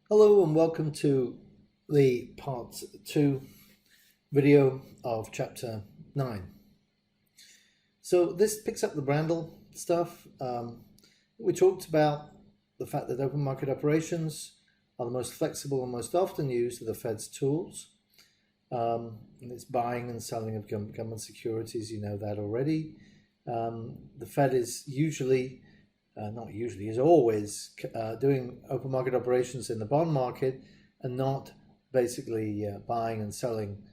Hello and welcome to the part 2 video of chapter 9. So this picks up the Brandl stuff. We talked about the fact that open market operations are the most flexible and most often used of the Fed's tools. And it's buying and selling of government securities, you know that already. The Fed is usually is always doing open market operations in the bond market and not basically buying and selling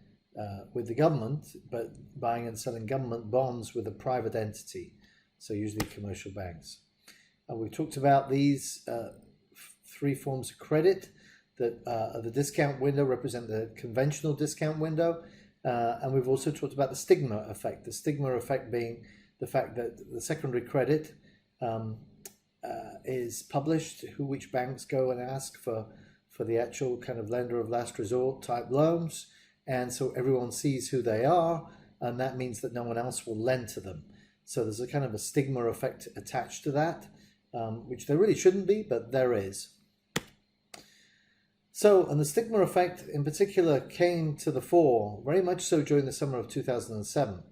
with the government, but buying and selling government bonds with a private entity, so usually commercial banks. We've talked about these three forms of credit that the discount window represent the conventional discount window, and we've also talked about the stigma effect. The stigma effect being the fact that the secondary credit is published, which banks go and ask for the actual kind of lender of last resort type loans, and so everyone sees who they are, and that means that no one else will lend to them. So there's a kind of a stigma effect attached to that, which there really shouldn't be, but there is. So, and the stigma effect in particular came to the fore very much so during the summer of 2007.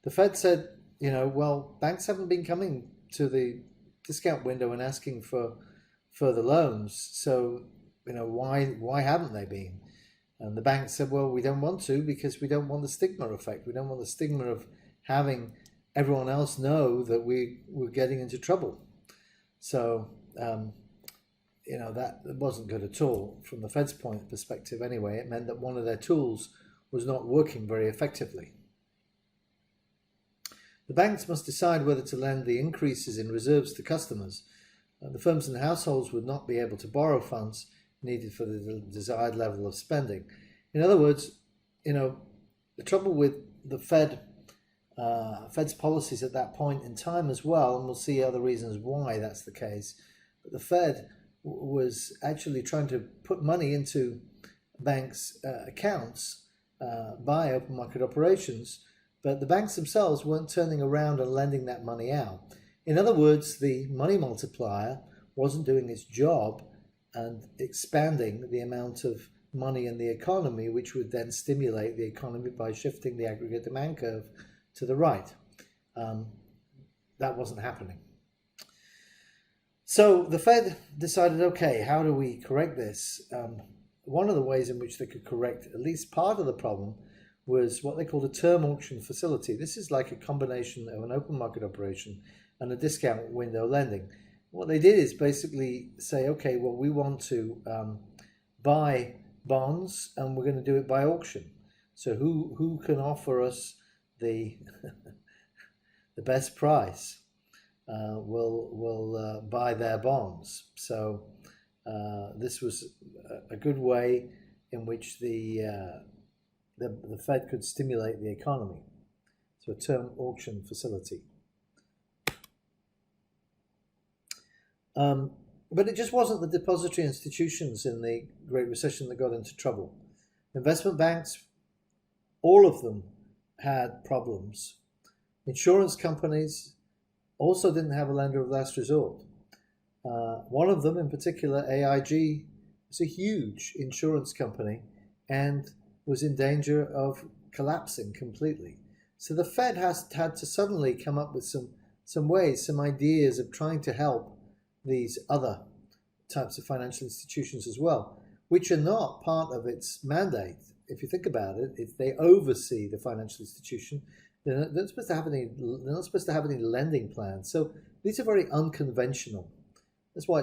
The Fed said, well, banks haven't been coming to the discount window and asking for further loans, so why haven't they been? And the bank said, well, we don't want to because we don't want the stigma effect. We don't want the stigma of having everyone else know that we're getting into trouble. So that wasn't good at all from the Fed's perspective anyway. It meant that one of their tools was not working very effectively. The banks must decide whether to lend the increases in reserves to customers. The firms and households would not be able to borrow funds needed for the desired level of spending. In other words, the trouble with the Fed's policies at that point in time as well, and we'll see other reasons why that's the case, but the Fed was actually trying to put money into banks' accounts by open market operations, but the banks themselves weren't turning around and lending that money out. In other words, the money multiplier wasn't doing its job and expanding the amount of money in the economy, which would then stimulate the economy by shifting the aggregate demand curve to the right. That wasn't happening. So the Fed decided, okay, how do we correct this? One of the ways in which they could correct at least part of the problem was what they called a term auction facility. This is like a combination of an open market operation and a discount window lending. What they did is basically say, okay, well, we want to buy bonds and we're going to do it by auction. So who can offer us the the best price will buy their bonds. So this was a good way in which the Fed could stimulate the economy. So a term auction facility. But it just wasn't the depository institutions in the Great Recession that got into trouble. Investment banks, all of them had problems. Insurance companies also didn't have a lender of last resort. One of them in particular, AIG, was a huge insurance company and was in danger of collapsing completely. So the Fed had to suddenly come up with some ways, some ideas of trying to help these other types of financial institutions as well, which are not part of its mandate. If you think about it, if they oversee the financial institution, they're not supposed to have any lending plans. So these are very unconventional. That's why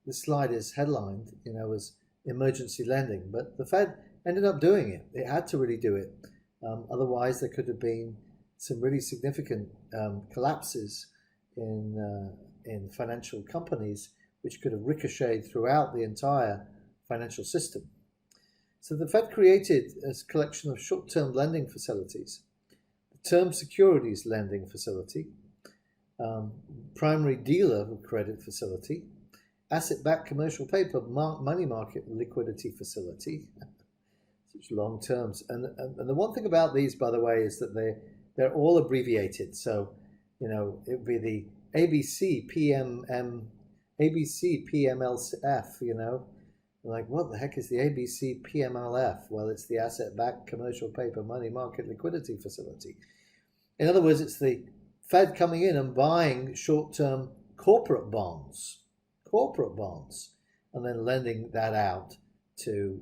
this slide is headlined, as emergency lending. But the Fed ended up doing it. It had to really do it. Otherwise, there could have been some really significant collapses in financial companies, which could have ricocheted throughout the entire financial system. So the Fed created a collection of short-term lending facilities, the Term Securities Lending Facility, Primary Dealer Credit Facility, Asset-Backed Commercial Paper Money Market Liquidity Facility, such long terms. And the one thing about these, by the way, is that they're all abbreviated. So, it would be the ABC PMLF, Like, what the heck is the ABC PMLF? Well, it's the asset-backed commercial paper money market liquidity facility. In other words, it's the Fed coming in and buying short-term corporate bonds, and then lending that out to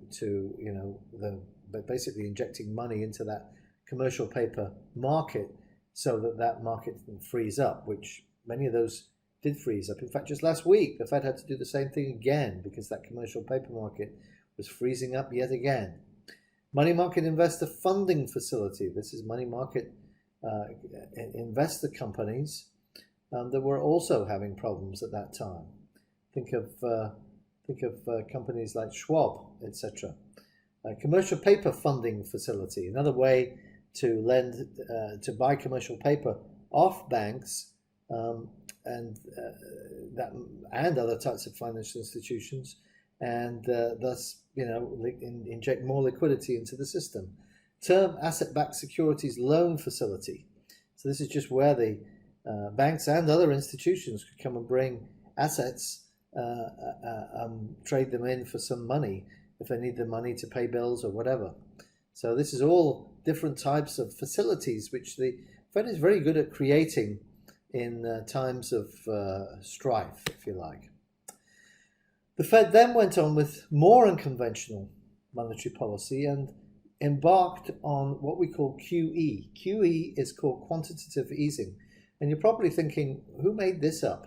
but basically injecting money into that commercial paper market so that market can freeze up, which many of those did freeze up. In fact, just last week, the Fed had to do the same thing again because that commercial paper market was freezing up yet again. Money market investor funding facility. This is money market investor companies that were also having problems at that time. Think of companies like Schwab, etc. Commercial paper funding facility, another way to lend to buy commercial paper off banks and other types of financial institutions, and thus inject more liquidity into the system. Term asset-backed securities loan facility. So this is just where the banks and other institutions could come and bring assets, trade them in for some money if they need the money to pay bills or whatever. So this is all different types of facilities which the Fed is very good at creating in times of strife, if you like. The Fed then went on with more unconventional monetary policy and embarked on what we call QE. QE is called quantitative easing. And you're probably thinking, who made this up?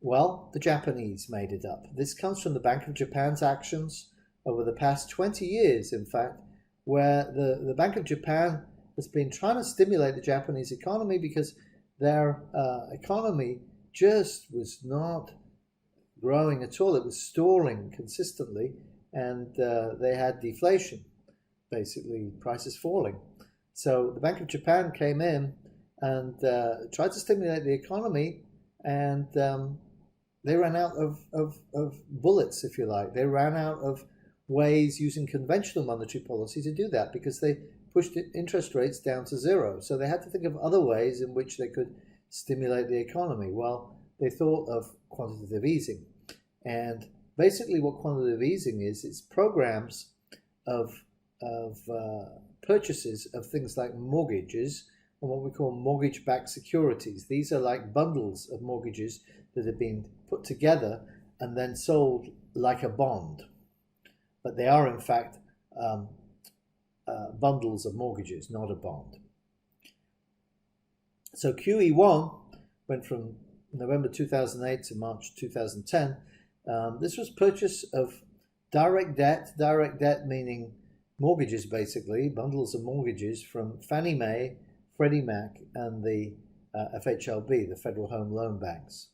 Well, the Japanese made it up. This comes from the Bank of Japan's actions over the past 20 years, in fact, where the Bank of Japan has been trying to stimulate the Japanese economy because their economy just was not growing at all. It was stalling consistently, and they had deflation, basically prices falling. So the Bank of Japan came in and tried to stimulate the economy, and they ran out of bullets, if you like. They ran out of ways using conventional monetary policy to do that because they pushed interest rates down to zero. So they had to think of other ways in which they could stimulate the economy. Well, they thought of quantitative easing. And basically what quantitative easing is, it's programs of purchases of things like mortgages and what we call mortgage-backed securities. These are like bundles of mortgages that have been put together and then sold like a bond. But they are, in fact, bundles of mortgages, not a bond. So QE1 went from November 2008 to March 2010. This was purchase of direct debt meaning mortgages, basically, bundles of mortgages from Fannie Mae, Freddie Mac, and the FHLB, the Federal Home Loan Banks.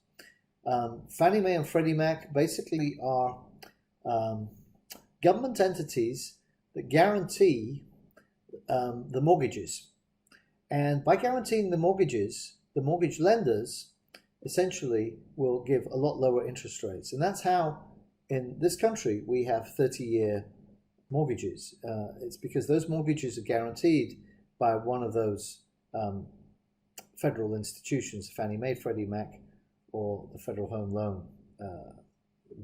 Fannie Mae and Freddie Mac basically are government entities that guarantee the mortgages. And by guaranteeing the mortgages, the mortgage lenders essentially will give a lot lower interest rates. And that's how in this country we have 30-year mortgages. It's because those mortgages are guaranteed by one of those federal institutions, Fannie Mae, Freddie Mac, or the Federal Home Loan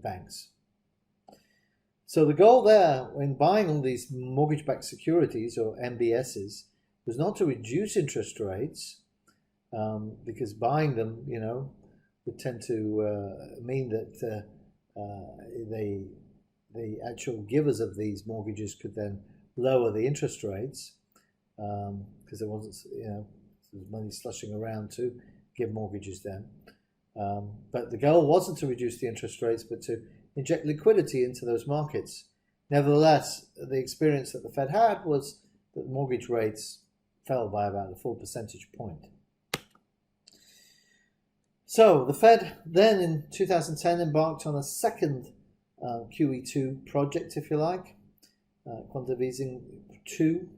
banks. So the goal there in buying all these mortgage-backed securities, or MBSs, was not to reduce interest rates, because buying them, would tend to mean that the actual givers of these mortgages could then lower the interest rates, because there wasn't, money slushing around to give mortgages then. But the goal wasn't to reduce the interest rates, but to inject liquidity into those markets. Nevertheless, the experience that the Fed had was that mortgage rates fell by about a full percentage point. So the Fed then in 2010 embarked on a second QE2 project, if you like, quantitative easing 2.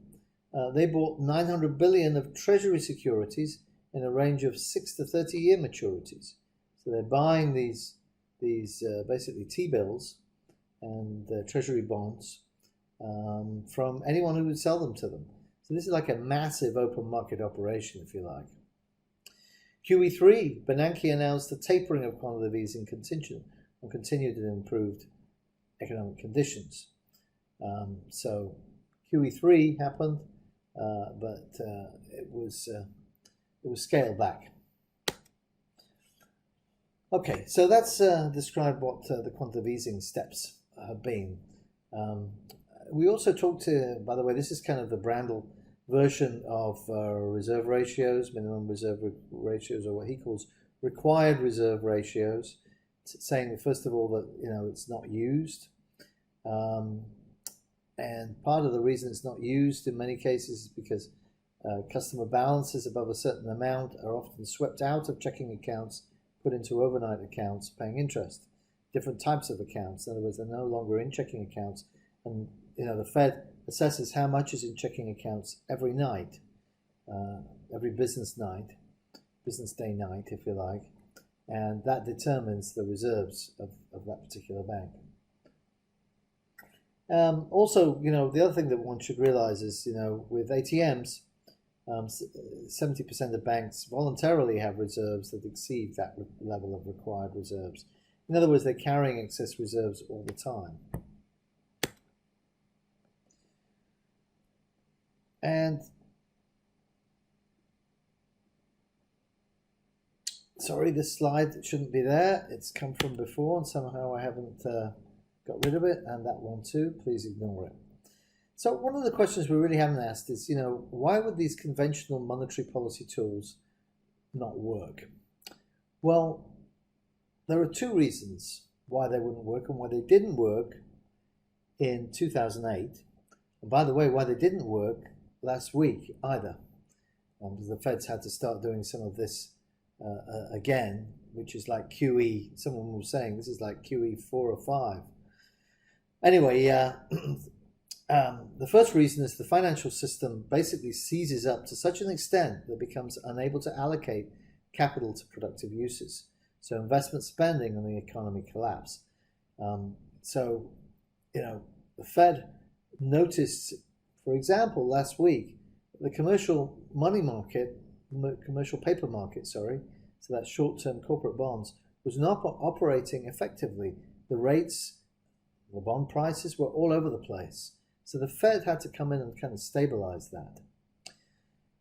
They bought 900 billion of treasury securities in a range of 6 to 30-year maturities. So they're buying these basically T-bills and treasury bonds from anyone who would sell them to them. So this is like a massive open market operation, if you like. QE3, Bernanke announced the tapering of quantitative easing continued and improved economic conditions. So QE3 happened, but it was scaled back. Okay, so that's described what the quantitative easing steps have been. We also talked to, by the way, this is kind of the Brandl version of reserve ratios, minimum reserve ratios, or what he calls required reserve ratios. It's saying, first of all, that it's not used. And part of the reason it's not used in many cases is because customer balances above a certain amount are often swept out of checking accounts, put into overnight accounts, paying interest. Different types of accounts. In other words, they're no longer in checking accounts. And the Fed assesses how much is in checking accounts every night, every business day night, if you like. And that determines the reserves of that particular bank. Also, the other thing that one should realize is, with ATMs, 70% of banks voluntarily have reserves that exceed that level of required reserves. In other words, they're carrying excess reserves all the time. And sorry, this slide shouldn't be there. It's come from before, and somehow I haven't got rid of it, and that one too. Please ignore it. So one of the questions we really haven't asked is, why would these conventional monetary policy tools not work? Well, there are two reasons why they wouldn't work and why they didn't work in 2008. And by the way, why they didn't work last week either. Because the Feds had to start doing some of this again, which is like QE. Someone was saying this is like QE 4 or 5. Anyway, the first reason is the financial system basically seizes up to such an extent that it becomes unable to allocate capital to productive uses. So investment spending and the economy collapse. So, the Fed noticed, for example, last week, the commercial money market, commercial paper market, so that's short-term corporate bonds, was not operating effectively. The rates, the bond prices were all over the place. So the Fed had to come in and kind of stabilize that.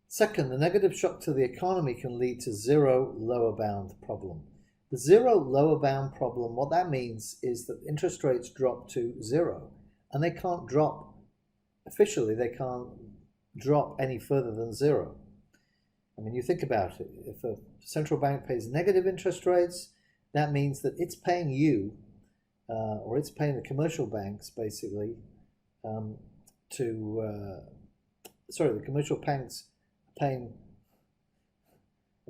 Second, the negative shock to the economy can lead to zero lower bound problem. The zero lower bound problem, what that means is that interest rates drop to zero, and they can't drop, officially, they can't drop any further than zero. I mean, you think about it. If a central bank pays negative interest rates, that means that it's paying you, or it's paying the commercial banks, basically, the commercial banks are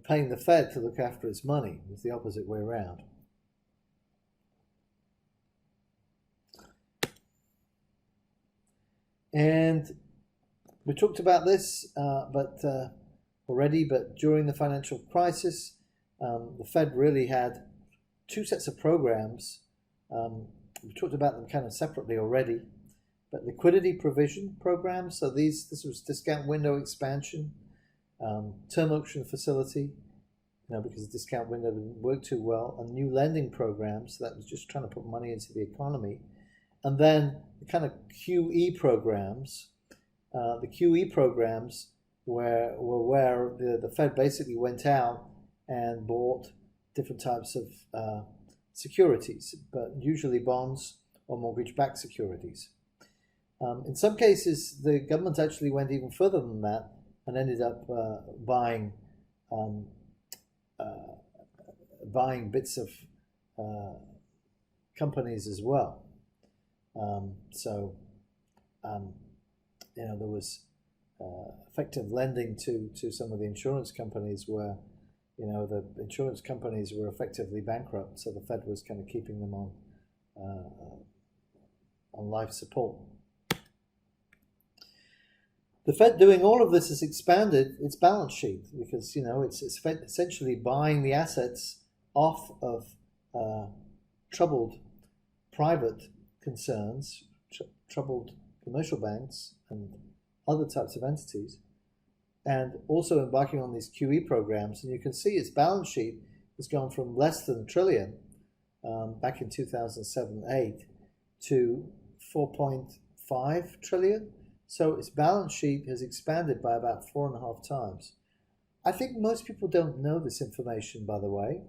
paying the Fed to look after its money. It's the opposite way around. And we talked about this, but during the financial crisis, the Fed really had two sets of programs. We talked about them kind of separately already, but liquidity provision programs. So this was discount window expansion, term auction facility, because the discount window didn't work too well, and new lending programs. So that was just trying to put money into the economy. And then the kind of QE programs. The QE programs were where the Fed basically went out and bought different types of securities, but usually bonds or mortgage-backed securities. In some cases, the government actually went even further than that and ended up buying bits of companies as well. There was effective lending to some of the insurance companies where, the insurance companies were effectively bankrupt, so the Fed was kind of keeping them on life support. The Fed doing all of this has expanded its balance sheet because, it's essentially buying the assets off of troubled private concerns, troubled commercial banks and other types of entities, and also embarking on these QE programs. And you can see its balance sheet has gone from less than $1 trillion back in 2007-8 to 4.5 trillion. So its balance sheet has expanded by about 4.5 times. I think most people don't know this information, by the way.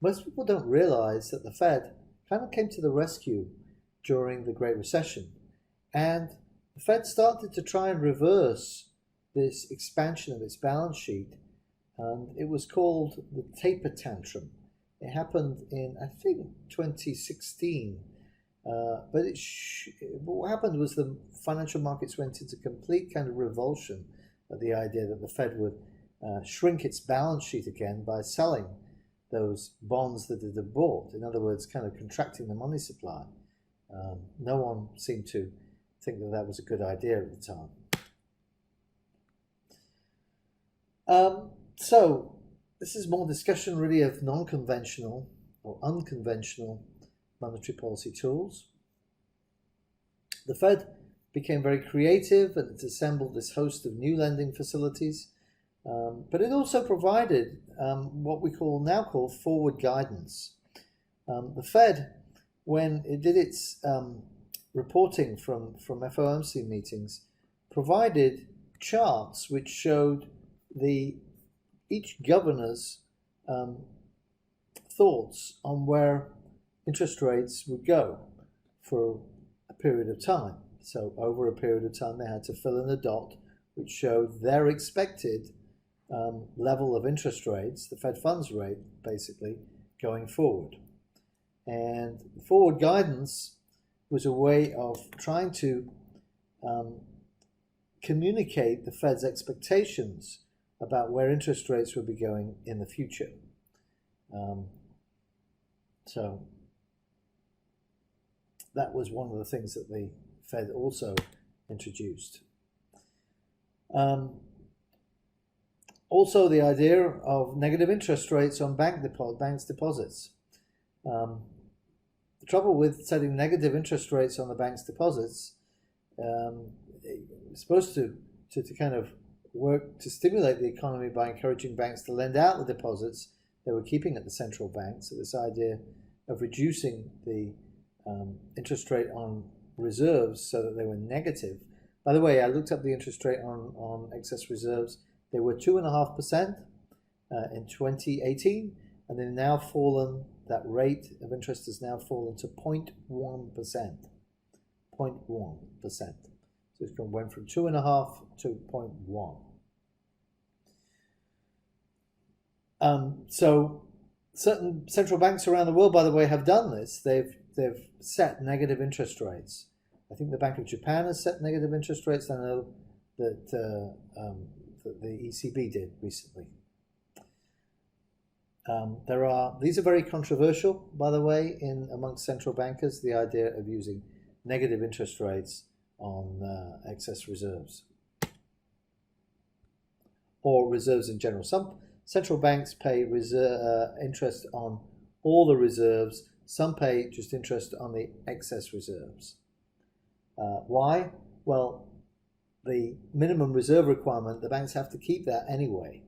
Most people don't realize that the Fed kind of came to the rescue during the Great Recession. And the Fed started to try and reverse this expansion of its balance sheet. And it was called the taper tantrum. It happened in, I think, 2016. But what happened was the financial markets went into complete kind of revulsion at the idea that the Fed would shrink its balance sheet again by selling those bonds that it had bought. In other words, kind of contracting the money supply. No one seemed to think that that was a good idea at the time. So this is more discussion really of non-conventional or unconventional monetary policy tools. The Fed became very creative and it assembled this host of new lending facilities, but it also provided what we now call forward guidance. The Fed, when it did its reporting from FOMC meetings, provided charts which showed each governor's thoughts on where interest rates would go for a period of time. So over a period of time, they had to fill in a dot which showed their expected level of interest rates, the Fed funds rate, basically, going forward. And forward guidance was a way of trying to communicate the Fed's expectations about where interest rates would be going in the future. So that was one of the things that the Fed also introduced. Also, the idea of negative interest rates on banks' deposits. The trouble with setting negative interest rates on the bank's deposits, it's supposed to kind of work to stimulate the economy by encouraging banks to lend out the deposits they were keeping at the central bank. So this idea of reducing the interest rate on reserves so that they were negative. By the way, I looked up the interest rate on excess reserves. They were 2.5% in 2018, and they've now fallen. That rate of interest has now fallen to 0.1%. 0.1%. So it went from 2.5 to 0.1. So certain central banks around the world, by the way, have done this. They've set negative interest rates. I think the Bank of Japan has set negative interest rates. I know that the ECB did recently. These are very controversial, by the way, amongst central bankers, the idea of using negative interest rates on excess reserves or reserves in general. Some central banks pay interest on all the reserves. Some pay just interest on the excess reserves. Why? Well, the minimum reserve requirement, the banks have to keep that anyway.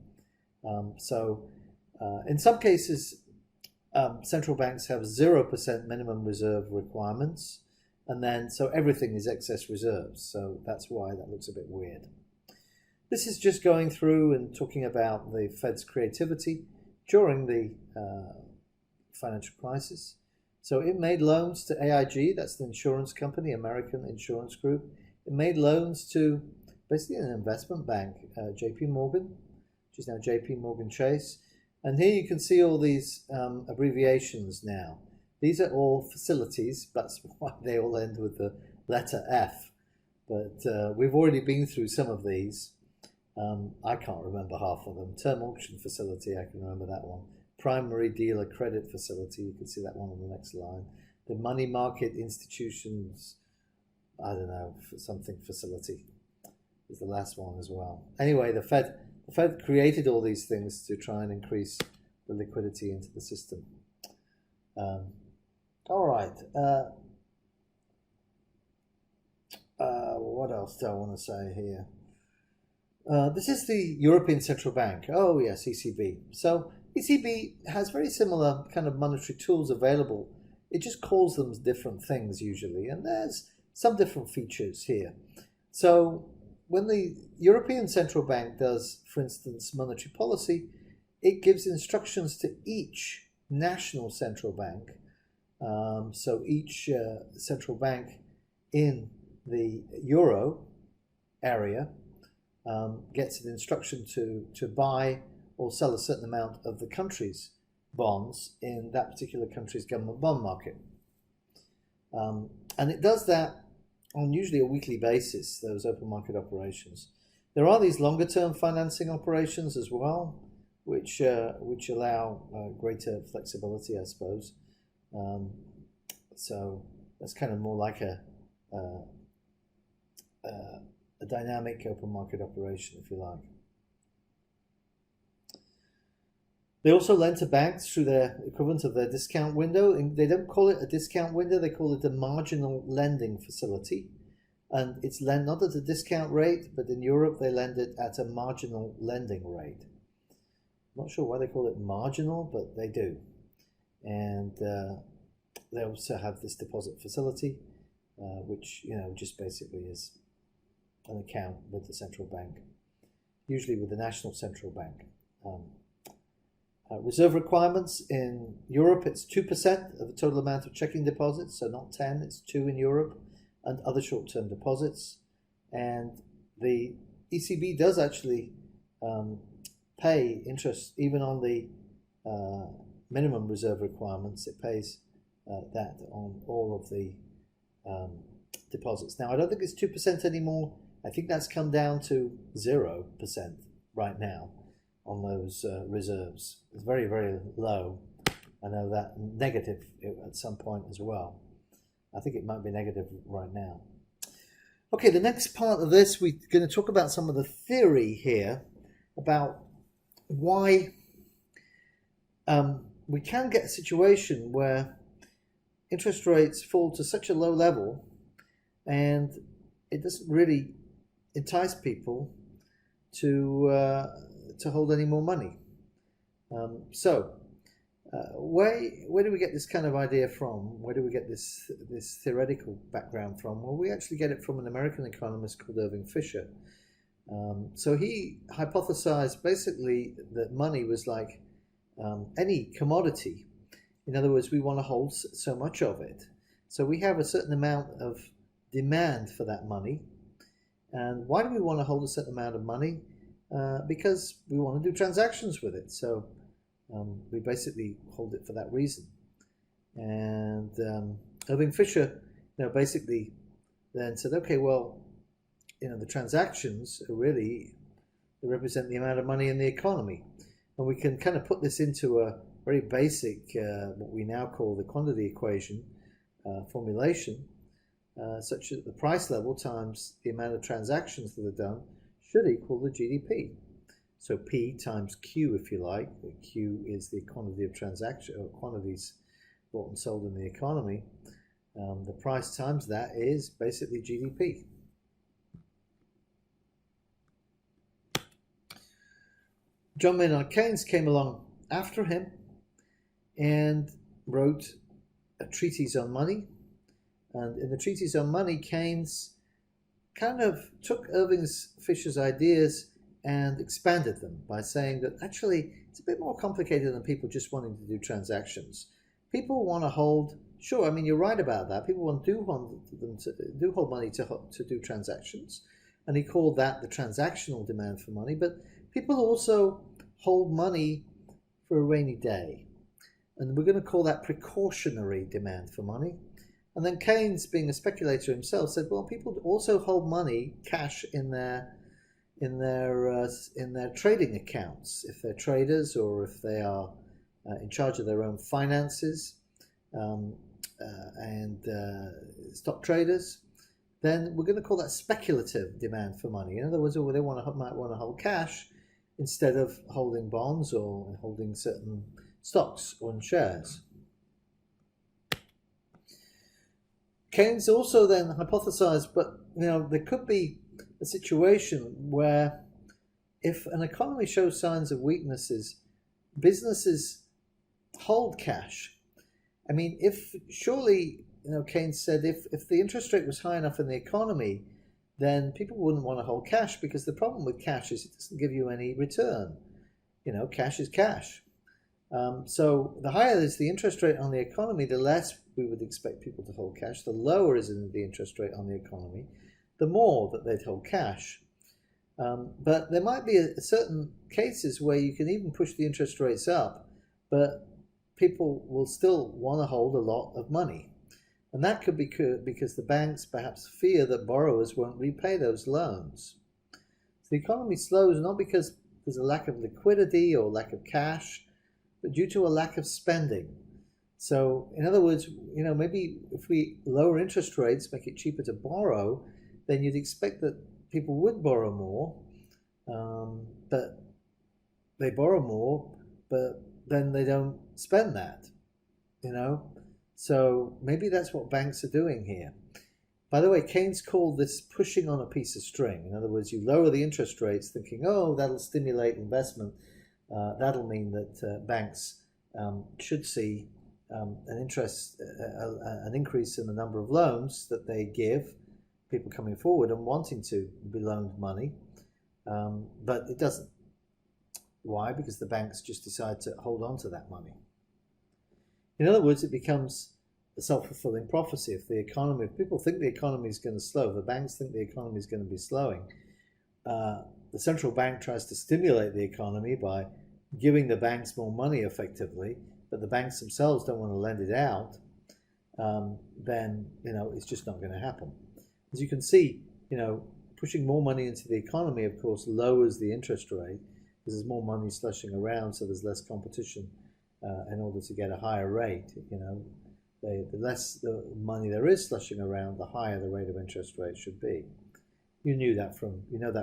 In some cases, central banks have 0% minimum reserve requirements, and then so everything is excess reserves. So that's why that looks a bit weird. This is just going through and talking about the Fed's creativity during the financial crisis. So it made loans to AIG, that's the insurance company, American Insurance Group. It made loans to basically an investment bank, JP Morgan, which is now JP Morgan Chase. And here you can see all these abbreviations now. These are all facilities, that's why they all end with the letter F. But we've already been through some of these. I can't remember half of them. Term auction facility, I can remember that one. Primary dealer credit facility, you can see that one on the next line. The money market institutions, I don't know, something facility is the last one as well. Anyway, the Fed created all these things to try and increase the liquidity into the system. All right. What else do I want to say here? This is the European Central Bank. Oh, yes, ECB. So ECB has very similar kind of monetary tools available It just calls them different things usually, and there's some different features here. So when the European Central Bank does, for instance, monetary policy, it gives instructions to each national central bank. So each central bank in the euro area gets an instruction to buy or sell a certain amount of the country's bonds in that particular country's government bond market. And it does that on usually a weekly basis, those open market operations. There are these longer term financing operations as well, which allow greater flexibility, I suppose. So that's kind of more like a dynamic open market operation, if you like. They also lend to banks through their equivalent of their discount window. And they don't call it a discount window, they call it a marginal lending facility. And it's lent not at a discount rate, but in Europe they lend it at a marginal lending rate. I'm not sure why they call it marginal, but they do. And they also have this deposit facility, which just basically is an account with the central bank, usually with the national central bank. Reserve requirements in Europe, it's 2% of the total amount of checking deposits, so not 10, it's 2 in Europe, and other short-term deposits. And the ECB does actually pay interest even on the minimum reserve requirements. It pays that on all of the deposits. Now, I don't think it's 2% anymore. I think that's come down to 0% right now on those reserves. It's very, very low. I know that negative at some point as well. I think it might be negative right now. Okay, the next part of this, we're going to talk about some of the theory here about why we can get a situation where interest rates fall to such a low level and it doesn't really entice people to hold any more money. Where do we get this kind of idea from? Where do we get this theoretical background from? Well, we actually get it from an American economist called Irving Fisher. So he hypothesized basically that money was like any commodity. In other words, we want to hold so much of it. So we have a certain amount of demand for that money. And why do we want to hold a certain amount of money? Because we want to do transactions with it. So we basically hold it for that reason. And Irving Fisher, basically then said, okay, well, the transactions are really represent the amount of money in the economy. And we can kind of put this into a very basic, what we now call the quantity equation formulation, such that the price level times the amount of transactions that are done should equal the GDP. So P times Q, if you like. Q is the quantity of transaction or quantities bought and sold in the economy. The price times that is basically GDP. John Maynard Keynes came along after him and wrote a treatise on money. And in the treatise on money, Keynes kind of took Irving Fisher's ideas and expanded them by saying that actually it's a bit more complicated than people just wanting to do transactions. People want to hold, sure, I mean, you're right about that. People do hold money to do transactions. And he called that the transactional demand for money. But people also hold money for a rainy day. And we're going to call that precautionary demand for money. And then Keynes, being a speculator himself, said, well, people also hold money, cash, in their trading accounts, if they're traders or if they are in charge of their own finances and stock traders. Then we're going to call that speculative demand for money. In other words, they might want to hold cash instead of holding bonds or holding certain stocks or shares. Keynes also then hypothesized, but there could be a situation where if an economy shows signs of weaknesses, businesses hold cash I mean, if surely, Keynes said if the interest rate was high enough in the economy, then people wouldn't want to hold cash, because the problem with cash is it doesn't give you any return. Cash is cash. So the higher is the interest rate on the economy, the less we would expect people to hold cash. The lower is the interest rate on the economy, the more that they'd hold cash. But there might be certain cases where you can even push the interest rates up, but people will still want to hold a lot of money. And that could be because the banks perhaps fear that borrowers won't repay those loans. So the economy slows not because there's a lack of liquidity or lack of cash, but due to a lack of spending. So in other words, maybe if we lower interest rates, make it cheaper to borrow, then you'd expect that people would borrow more, but they borrow more, but then they don't spend that, So maybe that's what banks are doing here. By the way, Keynes called this pushing on a piece of string. In other words, you lower the interest rates thinking, oh, that'll stimulate investment. That'll mean that banks should see an increase in the number of loans that they give people coming forward and wanting to be loaned money. But it doesn't. Why? Because the banks just decide to hold on to that money. In other words, it becomes a self-fulfilling prophecy. If people think the economy is going to slow, the banks think the economy is going to be slowing, the central bank tries to stimulate the economy by giving the banks more money effectively, but the banks themselves don't want to lend it out, then it's just not going to happen. As you can see, pushing more money into the economy, of course, lowers the interest rate because there's more money slushing around, so there's less competition in order to get a higher rate. The less the money there is slushing around, the higher the rate of interest rate should be. You know that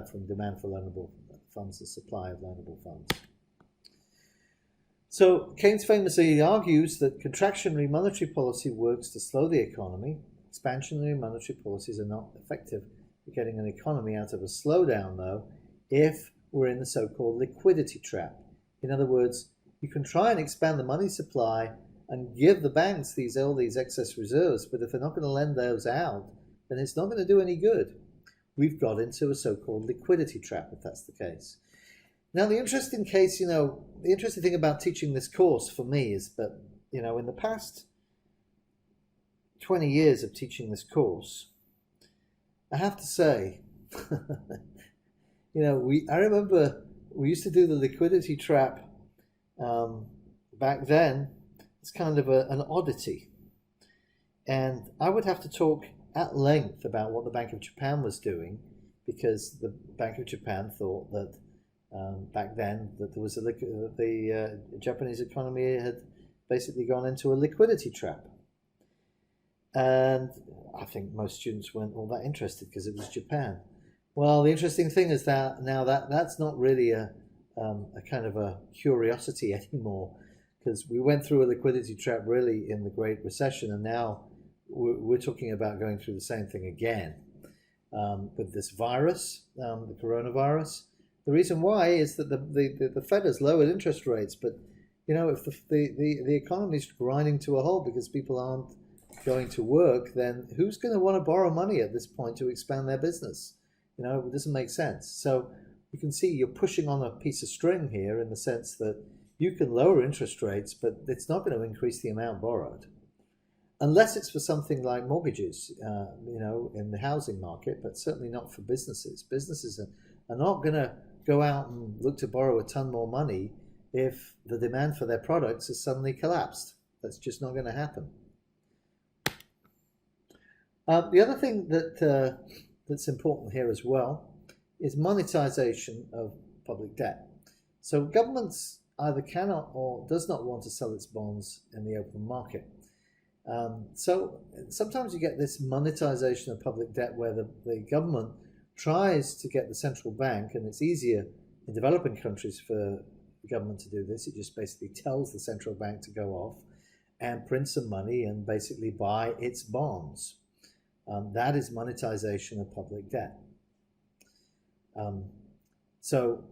from demand for loanable funds and supply of loanable funds. So Keynes famously argues that contractionary monetary policy works to slow the economy. Expansionary monetary policies are not effective at getting an economy out of a slowdown, though, if we're in the so-called liquidity trap. In other words, you can try and expand the money supply and give the banks all these excess reserves, but if they're not going to lend those out, then it's not going to do any good. We've got into a so-called liquidity trap if that's the case. Now, the interesting thing about teaching this course for me is that, in the past 20 years of teaching this course, I have to say, I remember we used to do the liquidity trap back then. It's kind of an oddity. And I would have to talk at length about what the Bank of Japan was doing, because the Bank of Japan thought that back then that there was the Japanese economy had basically gone into a liquidity trap. And I think most students weren't all that interested because it was Japan. Well, the interesting thing is that now that's not really a kind of a curiosity anymore, because we went through a liquidity trap really in the Great Recession, and now we're talking about going through the same thing again with this virus, the coronavirus. The reason why is that the Fed has lowered interest rates, but if the economy is grinding to a halt because people aren't going to work, then who's going to want to borrow money at this point to expand their business? It doesn't make sense. So you can see you're pushing on a piece of string here, in the sense that you can lower interest rates, but it's not going to increase the amount borrowed, unless it's for something like mortgages, in the housing market, but certainly not for businesses. Businesses are not going to go out and look to borrow a ton more money if the demand for their products has suddenly collapsed. That's just not going to happen. The other thing that's important here as well is monetization of public debt. So governments either cannot or does not want to sell its bonds in the open market. So sometimes you get this monetization of public debt where the government tries to get the central bank, and it's easier in developing countries for the government to do this. It just basically tells the central bank to go off and print some money and basically buy its bonds. That is monetization of public debt. So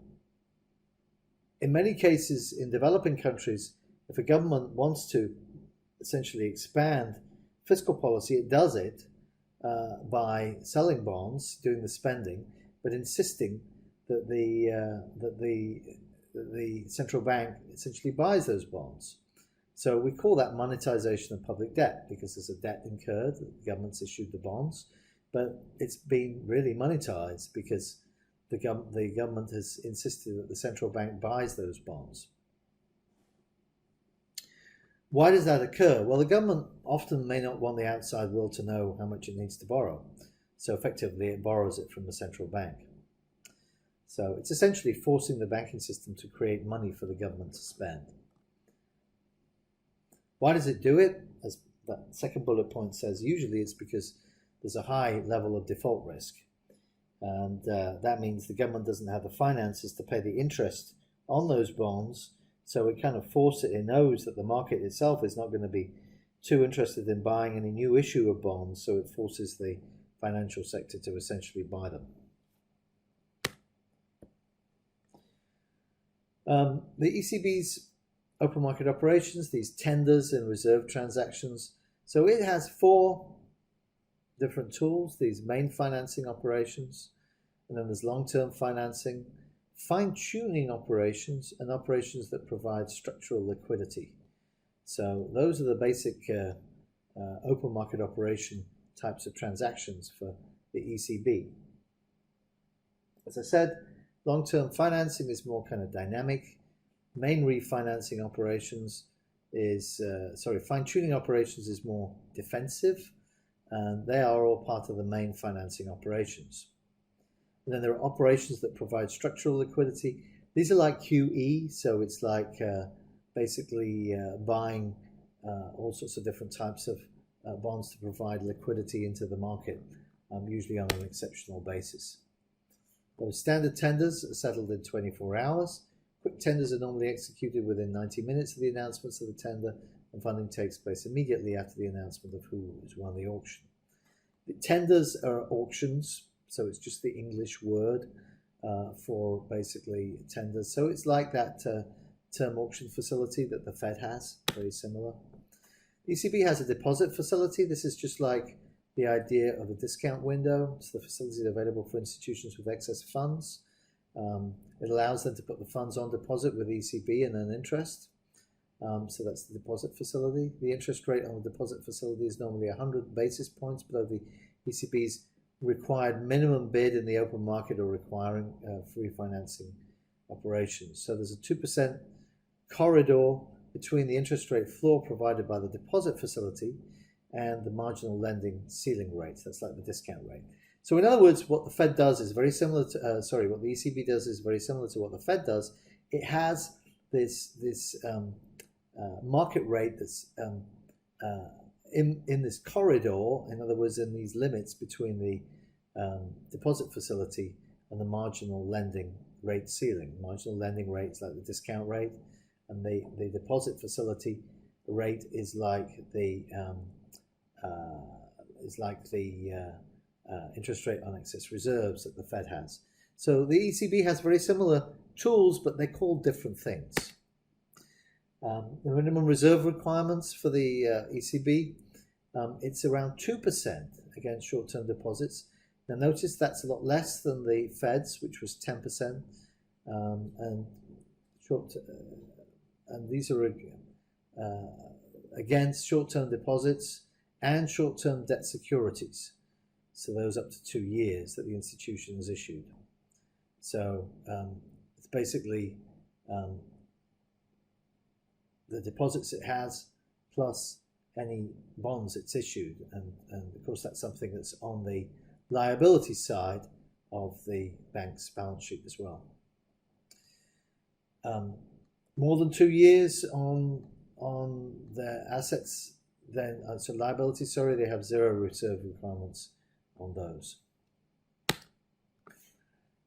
in many cases in developing countries, if a government wants to essentially expand fiscal policy, it does it by selling bonds, doing the spending, but insisting that the central bank essentially buys those bonds. So we call that monetization of public debt, because there's a debt incurred, the government's issued the bonds, but it's been really monetized because the government has insisted that the central bank buys those bonds. Why does that occur? Well, the government often may not want the outside world to know how much it needs to borrow. So effectively, it borrows it from the central bank. So it's essentially forcing the banking system to create money for the government to spend. Why does it do it? As that second bullet point says, usually it's because there's a high level of default risk. And that means the government doesn't have the finances to pay the interest on those bonds. So it kind of forces it. It knows that the market itself is not going to be too interested in buying any new issue of bonds. So it forces the financial sector to essentially buy them. The ECB's open market operations, these tenders and reserve transactions. So it has 4 different tools, these main financing operations, and then there's long-term financing, fine-tuning operations, and operations that provide structural liquidity. So those are the basic open market operation types of transactions for the ECB. As I said, long-term financing is more kind of dynamic. Main refinancing operations is, fine-tuning operations is more defensive, and they are all part of the main financing operations. And then there are operations that provide structural liquidity. These are like QE, so it's like basically buying all sorts of different types of bonds to provide liquidity into the market, usually on an exceptional basis. Those standard tenders are settled in 24 hours. Quick tenders are normally executed within 90 minutes of the announcements of the tender, and funding takes place immediately after the announcement of who has won the auction. The tenders are auctions, so it's just the English word for basically tenders. So it's like that term auction facility that the Fed has, very similar. The ECB has a deposit facility. This is just like the idea of a discount window. It's the facility available for institutions with excess funds. It allows them to put the funds on deposit with ECB and earn interest. So that's the deposit facility. The interest rate on the deposit facility is normally 100 basis points below the ECB's required minimum bid in the open market or requiring free financing operations. So there's a 2% corridor between the interest rate floor provided by the deposit facility and the marginal lending ceiling rate. That's like the discount rate. So in other words, what the Fed does is very similar to, what the ECB does is very similar to what the Fed does. It has this market rate that's in this corridor, in other words, in these limits between the deposit facility and the marginal lending rate ceiling. Marginal lending rate is like the discount rate, and the deposit facility rate is like the interest rate on excess reserves that the Fed has. So the ECB has very similar tools, but they're called different things. The minimum reserve requirements for the ECB, it's around 2% against short-term deposits. Now notice that's a lot less than the Fed's, which was 10%, and these are against short-term deposits and short-term debt securities. So those up to 2 years that the institution has issued. So it's basically the deposits it has plus any bonds it's issued, and of course that's something that's on the liability side of the bank's balance sheet as well. More than 2 years on their assets, then so liabilities, they have 0 reserve requirements on those.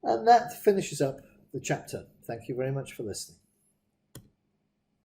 And that finishes up the chapter. Thank you very much for listening.